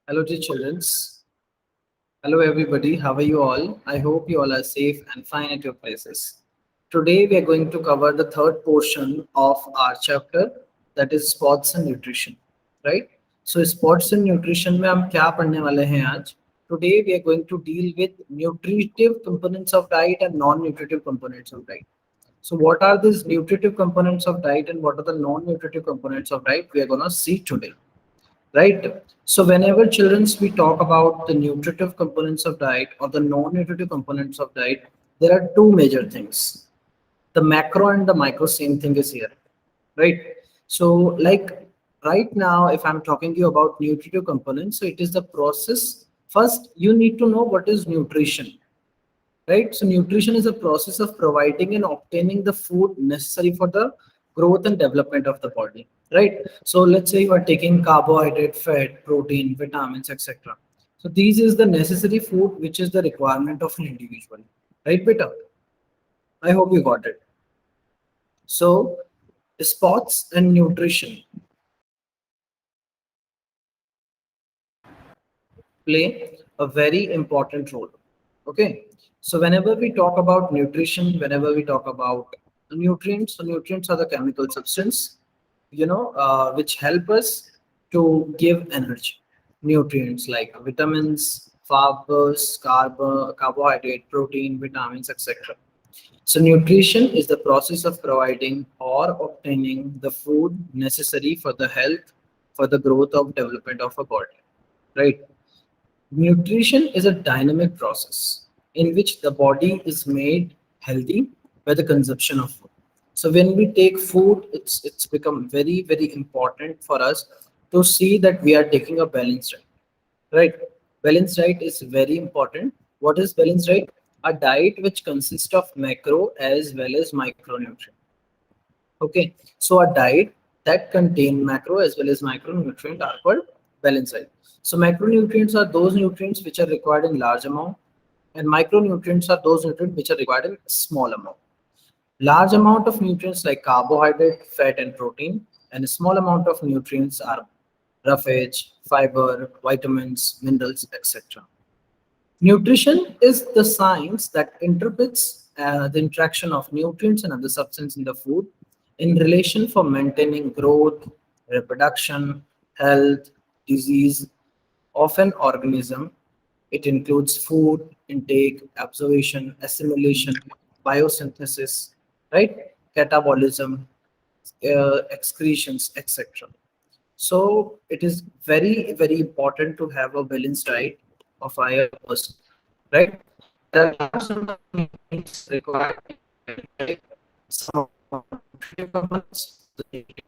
Hello, dear childrens. Hello, everybody. How are you all? I hope you all are safe and fine at your places. Today, we are going to cover the third portion of our chapter, that is sports and nutrition. Right? So, sports and nutrition में हम क्या पढ़ने वाले हैं आज? Today, we are going to deal with nutritive components of diet and non-nutritive components of diet. So, what are these nutritive components of diet and what are the non-nutritive components of diet? We are gonna see today, right? So whenever childrens we talk about the nutritive components of diet or the non-nutritive components of diet, there are two major things. The macro and the micro, same thing is here, right? So like right now, if I'm talking to you about nutritive components, so it is the process. First, you need to know what is nutrition, right? So nutrition is a process of providing and obtaining the food necessary for the growth and development of the body, right? So let's say you are taking carbohydrate, fat, protein, vitamins, etc. So these is the necessary food which is the requirement of an individual, right, beta? I hope you got it. So sports and nutrition play a very important role. Okay. So whenever we talk about nutrition, whenever we talk about nutrients, so nutrients are the chemical substance, which help us to give energy. Nutrients like vitamins, fibers, carbohydrate, protein, vitamins, etc. So nutrition is the process of providing or obtaining the food necessary for the health, for the growth of development of a body, right? Nutrition is a dynamic process in which the body is made healthy by the consumption of food. So when we take food, it's become very important for us to see that we are taking a balanced diet. Right? Balanced diet is very important. What is balanced diet? A diet which consists of macro as well as micronutrient. Okay, so a diet that contain macro as well as micronutrient are called balanced diet. So macronutrients are those nutrients which are required in large amount, and micronutrients are those nutrients which are required in small amount. Large amount of nutrients like carbohydrate, fat, and protein, and a small amount of nutrients are roughage, fiber, vitamins, minerals, etc. Nutrition is the science that interprets the interaction of nutrients and other substances in the food in relation for maintaining growth, reproduction, health, disease of an organism. It includes food intake, absorption, assimilation, biosynthesis, right? Catabolism, excretions, etc. So it is very important to have a balanced diet of higher person, right? There are large number of nutrients required, right? Some nutritive components, like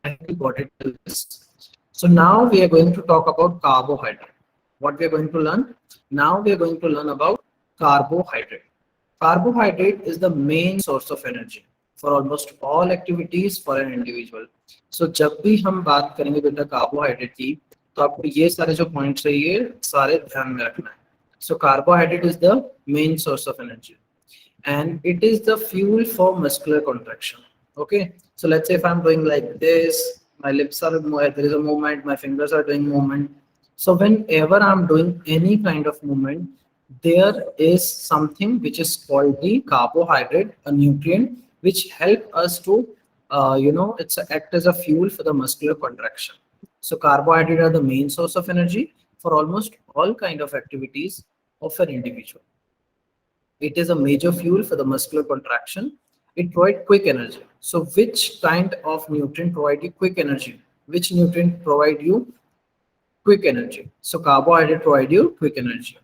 and we got it to this. So now we are going to talk about carbohydrate. What we are going to learn? Now we are going to learn about carbohydrate. Carbohydrate is the main source of energy for almost all activities for an individual. So जब भी हम बात करेंगे बेटा carbohydrate की, तो आपको ये सारे जो पॉइंट्स है ये सारे ध्यान में रखना है. So carbohydrate is the main source of energy, and it is the fuel for muscular contraction. Okay, so let's say if I'm doing like this, my lips are there is a movement, my fingers are doing movement. So whenever I'm doing any kind of movement, there is something which is called the carbohydrate, a nutrient which help us to it's act as a fuel for the muscular contraction. So carbohydrate are the main source of energy for almost all kind of activities of an individual. It is a major fuel for the muscular contraction. It provides quick energy. So which kind of nutrient provide you quick energy? Which nutrient provide you quick energy? So carbohydrate provide you quick energy.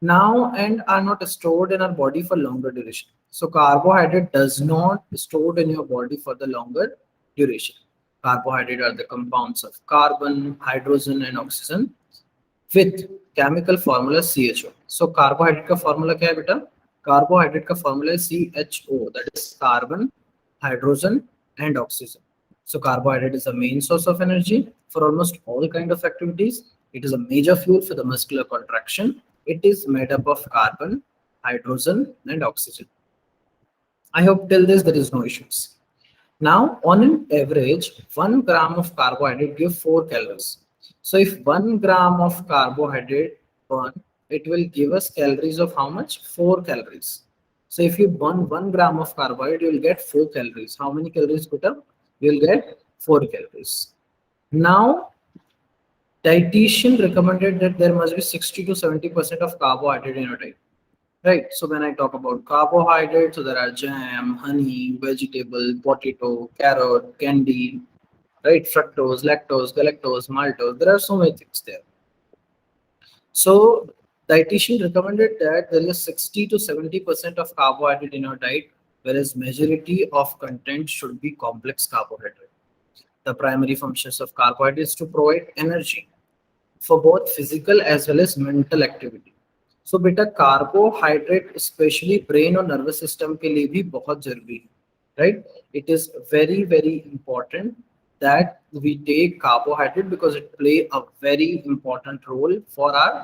Now and are not stored in our body for longer duration. So carbohydrate does not stored in your body for the longer duration. Carbohydrate are the compounds of carbon, hydrogen, and oxygen with chemical formula CHO. So carbohydrate का formula क्या है बेटा? Carbohydrate का formula है CHO, that is carbon, hydrogen, and oxygen. So carbohydrate is the main source of energy for almost all kind of activities. It is a major fuel for the muscular contraction. It is made up of carbon, hydrogen, and oxygen. I hope till this there is no issues. Now, on an average, 1 gram of carbohydrate gives 4 calories. So, if 1 gram of carbohydrate burn, it will give us calories of how much? 4 calories. So, if you burn 1 gram of carbohydrate, you will get 4 calories. How many calories, Peter? You will get 4 calories. Now, dietitian recommended that there must be 60 to 70% of carbohydrate in your diet. Right. So when I talk about carbohydrates, so there are jam, honey, vegetable, potato, carrot, candy, right? Fructose, lactose, galactose, maltose. There are so many things there. So dietitian recommended that there is 60 to 70% of carbohydrate in your diet, whereas majority of content should be complex carbohydrate. The primary functions of carbohydrates to provide energy for both physical as well as mental activity. सो बेटा carbohydrate specially brain और nervous system के लिए भी बहुत जरूरी है, right? It is very very important that we take carbohydrate because it play a very important role for our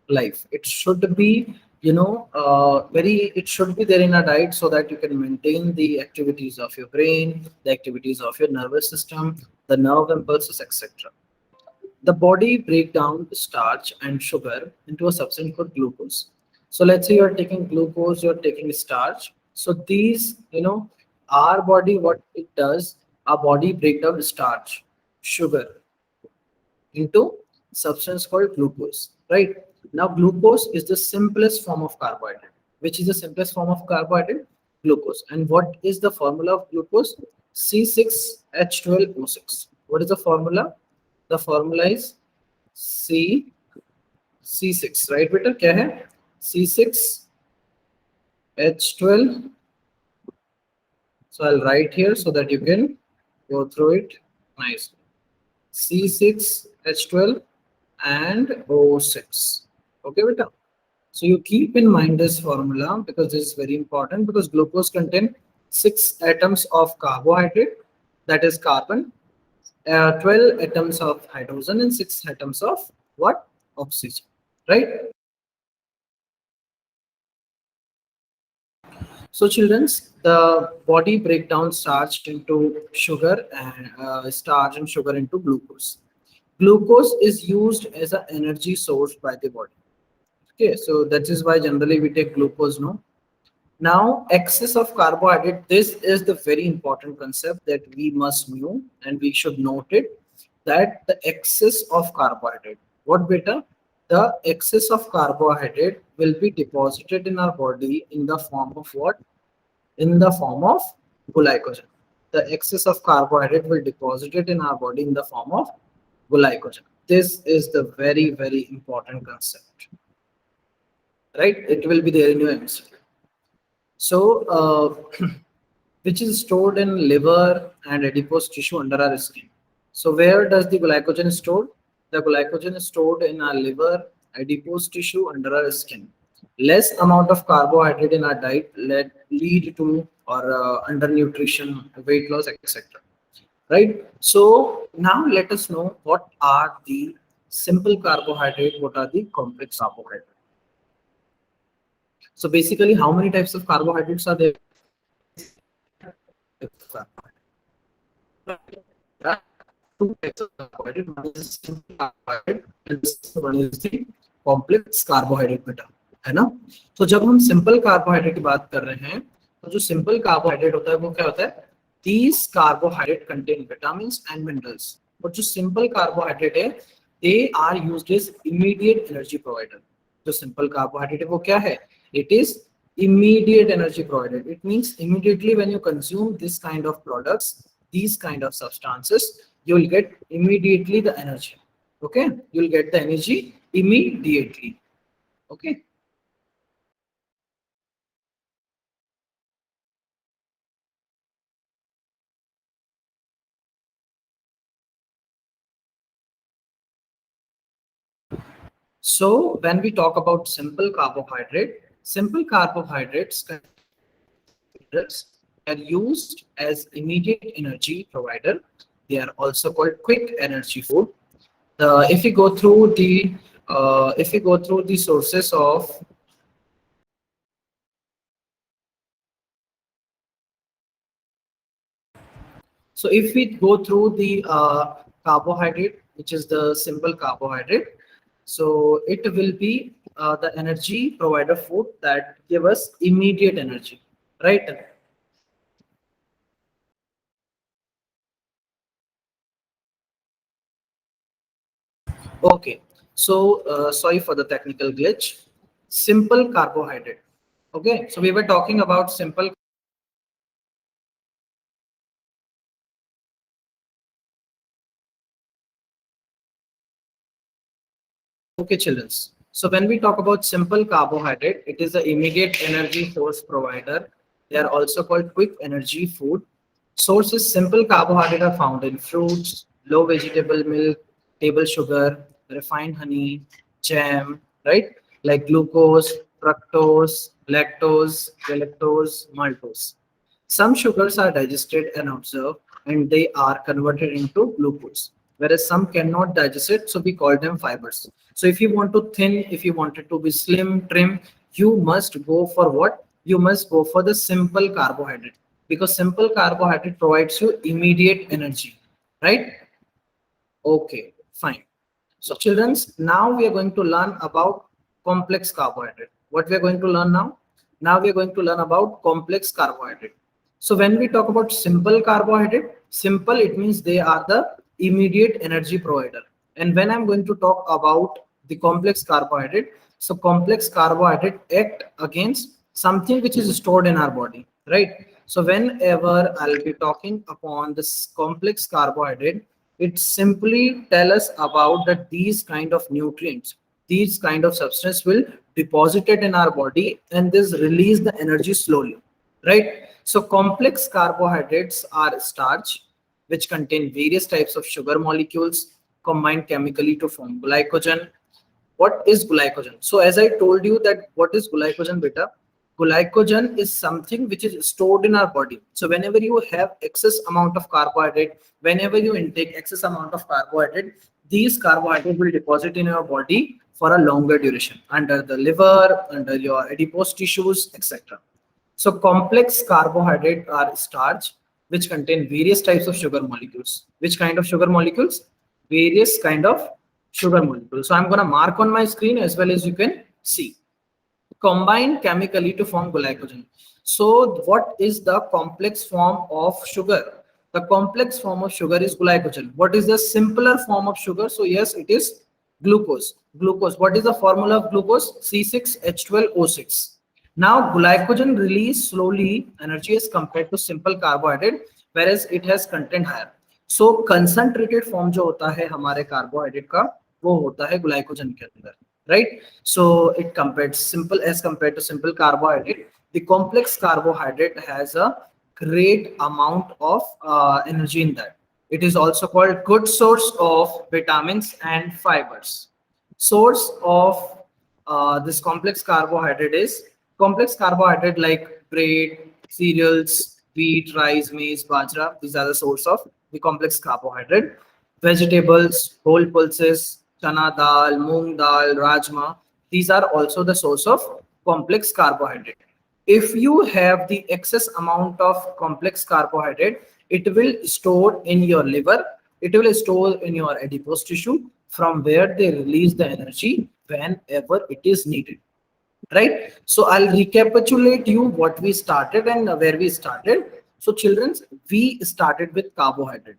life. It should be, it should be there in our diet so that you can maintain the activities of your brain, the activities of your nervous system, the nerve impulses, etc. The body break down starch and sugar into a substance called glucose. So let's say you're taking glucose, you're taking starch. So these, our body, what it does, our body break down starch, sugar into substance called glucose, right? Now glucose is the simplest form of carbohydrate. Which is the simplest form of carbohydrate? Glucose. And what is the formula of glucose? C6H12O6. What is the formula? The formula is C6, right बेटा? क्या है? C6H12. So I'll write here so that you can go through it nicely. C6H12 and O6. Okay beta? So you keep in mind this formula because this is very important, because glucose contains 6 atoms of carbohydrate, that is carbon, 12 atoms of hydrogen and 6 atoms of what? Oxygen, right? So children's, the body break down starch into sugar and starch and sugar into glucose. Glucose is used as an energy source by the body. Okay, so that is why generally we take glucose, no? Now, excess of carbohydrate, this is the very important concept that we must know and we should note it, that the excess of carbohydrate, what beta? The excess of carbohydrate will be deposited in our body in the form of what? In the form of glycogen. The excess of carbohydrate will deposit it in our body in the form of glycogen. This is the very, very important concept, right? It will be there in your MCQ. So, which is stored in liver and adipose tissue under our skin. So where does the glycogen stored? The glycogen is stored in our liver, adipose tissue under our skin. Less amount of carbohydrate in our diet lead to or undernutrition, weight loss, etc. Right? So now let us know what are the simple carbohydrate, what are the complex carbohydrate. So basically, how many types of carbohydrates are there? Two types of carbohydrate. One is simple carbohydrate and one is the complex carbohydrate बेटा, है ना? तो जब हम simple carbohydrate की बात कर रहे हैं, तो जो सिंपल कार्बोहाइड्रेट होता है वो क्या होता है? These carbohydrate contain vitamins and minerals. और जो सिंपल कार्बोहाइड्रेट है, they are used as immediate energy provider. जो सिंपल कार्बोहाइड्रेट है वो क्या है? It is immediate energy provider. It means immediately when you consume this kind of products, these kind of substances, you will get immediately the energy. Okay, you will get the energy immediately. Okay. So when we talk about simple carbohydrates are used as immediate energy provider. They are also called quick energy food. If we go through the sources of, so if we go through the carbohydrate, which is the simple carbohydrate, so it will be the energy provider food that give us immediate energy, right? Okay, so sorry for the technical glitch. Simple carbohydrate. Okay, so we were talking about simple. Okay, children. So when we talk about simple carbohydrate, it is the immediate energy source provider. They are also called quick energy food. Sources simple carbohydrate are found in fruits, low vegetable milk, table sugar, refined honey, jam, right? Like glucose, fructose, lactose, galactose, maltose. Some sugars are digested and absorbed and they are converted into glucose, whereas some cannot digest it, so we call them fibers. So if you want to thin, if you wanted to be slim, trim, you must go for what? You must go for the simple carbohydrate because simple carbohydrate provides you immediate energy, right? Okay, fine. So children's, now we are going to learn about complex carbohydrate. What we are going to learn now? Now we are going to learn about complex carbohydrate. So when we talk about simple carbohydrate, simple it means they are the immediate energy provider. And when I'm going to talk about the complex carbohydrate, so complex carbohydrate act against something which is stored in our body, right? So whenever I'll be talking upon this complex carbohydrate, it simply tell us about that these kind of nutrients, these kind of substance will deposited in our body and this release the energy slowly, right? So complex carbohydrates are starch which contain various types of sugar molecules combined chemically to form glycogen. What is glycogen? So as I told you that what is glycogen, beta? Glycogen is something which is stored in our body. So whenever you have excess amount of carbohydrate, whenever you intake excess amount of carbohydrate, these carbohydrates will deposit in your body for a longer duration under the liver, under your adipose tissues, etc. So complex carbohydrate are starch which contain various types of sugar molecules. Which kind of sugar molecules? Various kind of sugar molecules. So I'm going to mark on my screen as well as you can see. Combine chemically to form glycogen. So what is the complex form of sugar? The complex form of sugar is glycogen. What is the simpler form of sugar? So yes, it is glucose. Glucose. What is the formula of glucose? C6H12O6. Now glycogen release slowly energy as compared to simple carbohydrate, whereas it has content higher. So concentrated form जो होता है हमारे carbohydrate का वो होता है glycogen के अंदर, right? So it compared simple as compared to simple carbohydrate. The complex carbohydrate has a great amount of energy in that. It is also called good source of vitamins and fibers. Source of this complex carbohydrate is complex carbohydrate like bread, cereals, wheat, rice, maize, bajra. These are the source of the complex carbohydrate. Vegetables, whole pulses, chana dal, moong dal, rajma. These are also the source of complex carbohydrate. If you have the excess amount of complex carbohydrate, it will store in your liver, it will store in your adipose tissue from where they release the energy whenever it is needed, right? So I'll recapitulate you what we started and where we started. So children, we started with carbohydrate.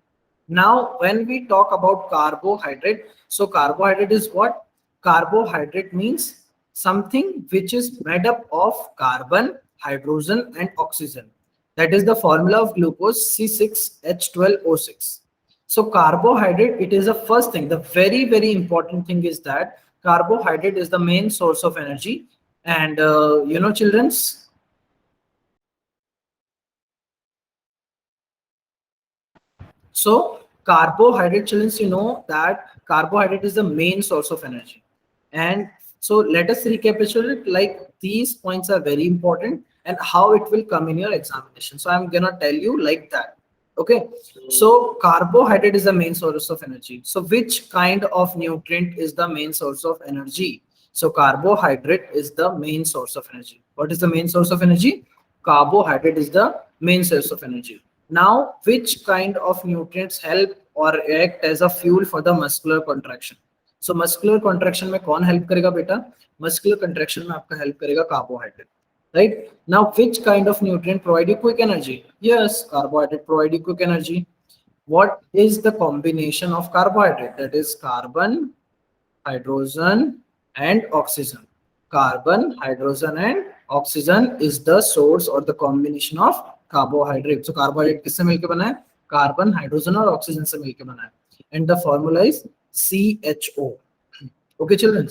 Now when we talk about carbohydrate, so carbohydrate is what? Carbohydrate means something which is made up of carbon, hydrogen and oxygen. That is the formula of glucose, C6H12O6. So carbohydrate, it is the first thing. The very important thing is that carbohydrate is the main source of energy. And children's, so carbohydrate, children's, you know that carbohydrate is the main source of energy. And so let us recapitulate, like these points are very important and how it will come in your examination. So I'm gonna tell you like that. Okay, so carbohydrate is the main source of energy. So which kind of nutrient is the main source of energy? So carbohydrate is the main source of energy. What is the main source of energy? Carbohydrate is the main source of energy. Now, which kind of nutrients help or act as a fuel for the muscular contraction? So muscular contraction में कौन help करेगा बेटा? Muscular contraction में आपका help करेगा carbohydrate. Right now, which kind of nutrient provide you quick energy? Yes, carbohydrate provide you quick energy. What is the combination of carbohydrate? That is carbon, hydrogen, and oxygen. Carbon, hydrogen, and oxygen is the source or the combination of carbohydrate. So carbohydrate किससे मिलके बना है? Carbon, hydrogen और oxygen से मिलके बना है. And the formula is CHO. Okay, children.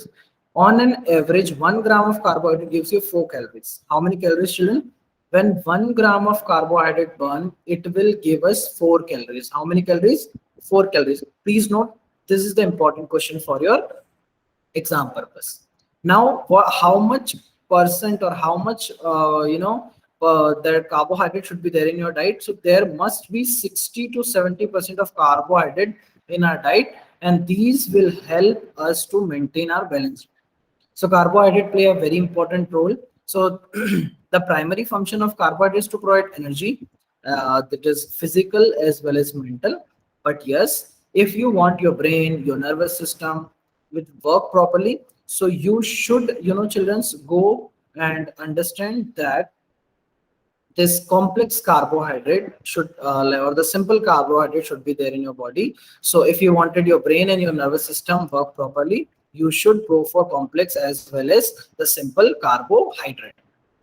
On an average, 1 gram of carbohydrate gives you 4 calories. How many calories, children? When 1 gram of carbohydrate burn, it will give us 4 calories. How many calories? 4 calories. Please note, this is the important question for your exam purpose. Now, how much percent or how much, that carbohydrate should be there in your diet? So there must be 60 to 70% of carbohydrate in our diet, and these will help us to maintain our balance. So carbohydrate play a very important role. So the primary function of carbohydrates to provide energy, that is physical as well as mental. But yes, if you want your brain, your nervous system with work properly, so you should, children's go and understand that this complex carbohydrate should or the simple carbohydrate should be there in your body. So if you wanted your brain and your nervous system work properly, you should go for complex as well as the simple carbohydrate.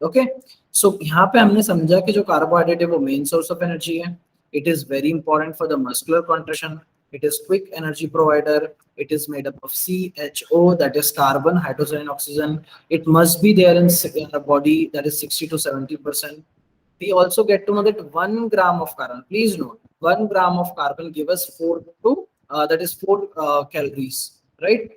Okay, so यहाँ पे हमने समझा कि जो carbohydrate है वो main source of energy है. It is very important for the muscular contraction. It is quick energy provider. It is made up of CHO, that is carbon, hydrogen, and oxygen. It must be there in our body, that is 60 to 70%. We also get to know that 1 gram of carbon, please note, 1 gram of carbon give us 4 calories, right?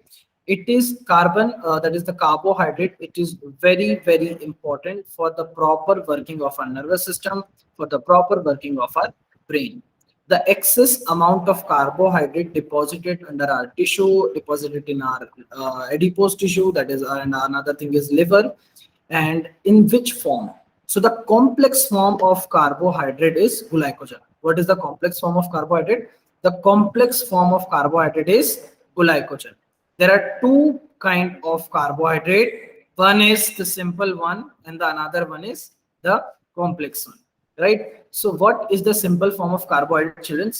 It is carbon, that is the carbohydrate. It is very, very important for the proper working of our nervous system, for the proper working of our brain. The excess amount of carbohydrate deposited under our tissue, deposited in our adipose tissue, that is, and another thing is liver, and in which form? So the complex form of carbohydrate is glycogen. What is the complex form of carbohydrate? The complex form of carbohydrate is glycogen. There are two kind of carbohydrate. One is the simple one and the another one is the complex one, right? So what is the simple form of carbohydrate, children?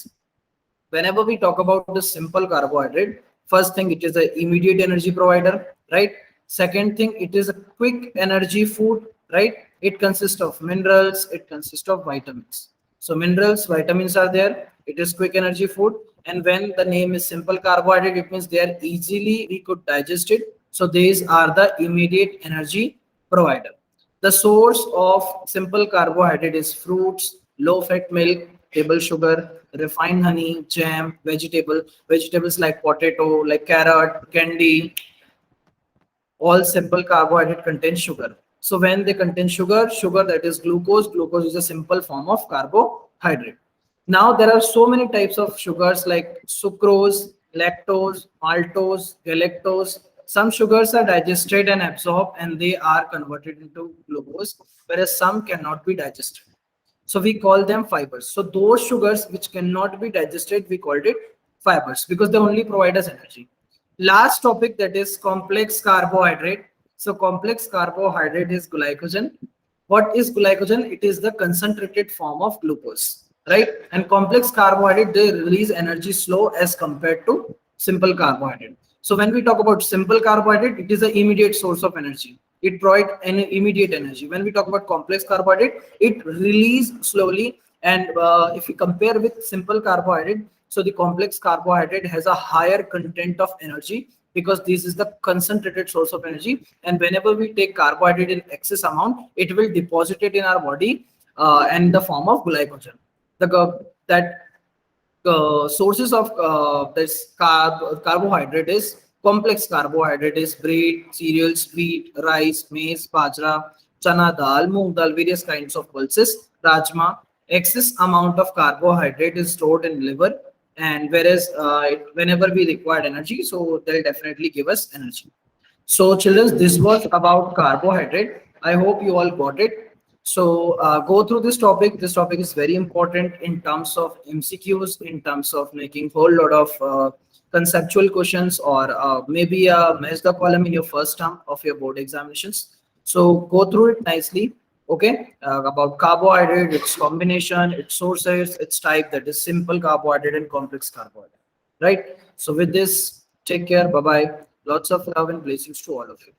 Whenever we talk about the simple carbohydrate, first thing, it is an immediate energy provider, right? Second thing, it is a quick energy food, right? It consists of minerals, it consists of vitamins. So minerals, vitamins are there. It is quick energy food. And when the name is simple carbohydrate, it means they are easily, we could digest it. So these are the immediate energy provider. The source of simple carbohydrate is fruits, low-fat milk, table sugar, refined honey, jam, vegetables like potato, like carrot, candy. All simple carbohydrate contain sugar. So when they contain sugar, that is glucose. Glucose is a simple form of carbohydrate. Now there are so many types of sugars like sucrose, lactose, maltose, galactose. Some sugars are digested and absorbed and they are converted into glucose, whereas some cannot be digested. So we call them fibers. So those sugars which cannot be digested, we called it fibers because they only provide us energy. Last topic, that is complex carbohydrate. So complex carbohydrate is glycogen. What is glycogen? It is the concentrated form of glucose, right? And complex carbohydrate, they release energy slow as compared to simple carbohydrate. So when we talk about simple carbohydrate, it is an immediate source of energy. It provides an immediate energy. When we talk about complex carbohydrate, it release slowly. And if we compare with simple carbohydrate, so the complex carbohydrate has a higher content of energy because this is the concentrated source of energy. And whenever we take carbohydrate in excess amount, it will deposit it in our body in the form of glycogen. That sources of this carbohydrate is complex carbohydrate is bread, cereals, wheat, rice, maize, bajra, chana dal, moong dal, various kinds of pulses, rajma, excess amount of carbohydrate is stored in liver, and whereas whenever we required energy, so they'll definitely give us energy. So children, this was about carbohydrate. I hope you all got it. So go through this topic. This topic is very important in terms of MCQs, in terms of making whole lot of conceptual questions, or maybe match the column in your first term of your board examinations. So go through it nicely. Okay, about carbohydrate, its combination, its sources, its type, that is simple carbohydrate and complex carbohydrate. Right. So with this, take care. Bye bye. Lots of love and blessings to all of you.